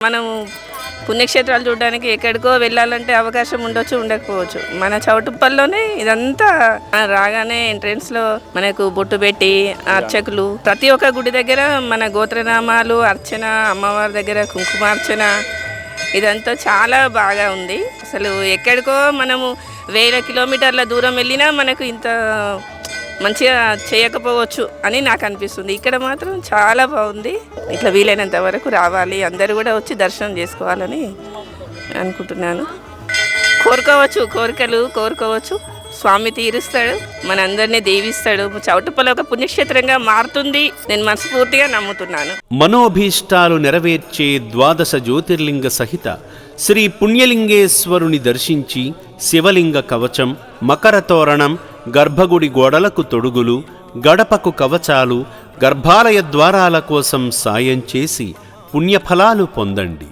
మనం పుణ్యక్షేత్రాలు చూడడానికి ఎక్కడికో వెళ్ళాలంటే అవకాశం ఉండొచ్చు, ఉండకపోవచ్చు. మన చౌటుప్పల్లోనే ఇదంతా రాగానే ఎంట్రెన్స్లో మనకు బొట్టు పెట్టి అర్చకులు ప్రతి ఒక్క గుడి దగ్గర మన గోత్రనామాలు అర్చన, అమ్మవారి దగ్గర కుంకుమార్చన, ఇదంతా చాలా బాగా ఉంది. అసలు ఎక్కడికో మనము 1000 కిలోమీటర్ల దూరం వెళ్ళినా మనకు ఇంత మంచిగా చేయకపోవచ్చు అని నాకు అనిపిస్తుంది. ఇక్కడ మాత్రం చాలా బాగుంది. ఇట్లా వీలైనంత వరకు రావాలి, అందరూ కూడా వచ్చి దర్శనం చేసుకోవాలని అనుకుంటున్నాను. కోరికలు కోరుకోవచ్చు, స్వామి తీరుస్తాడు, మనందరినీ దీవిస్తాడు. చౌటుప్పల్ ఒక పుణ్యక్షేత్రంగా మారుతుంది నేను మనస్ఫూర్తిగా నమ్ముతున్నాను. మనోభీష్టాలు నెరవేర్చే 12 జ్యోతిర్లింగ సహిత శ్రీ పుణ్యలింగేశ్వరుని దర్శించి శివలింగ కవచం, మకర తోరణం, గర్భగుడి గోడలకు తొడుగులు, గడపకు కవచాలు, గర్భాలయ ద్వారాల కోసం సాయం చేసి పుణ్యఫలాలు పొందండి.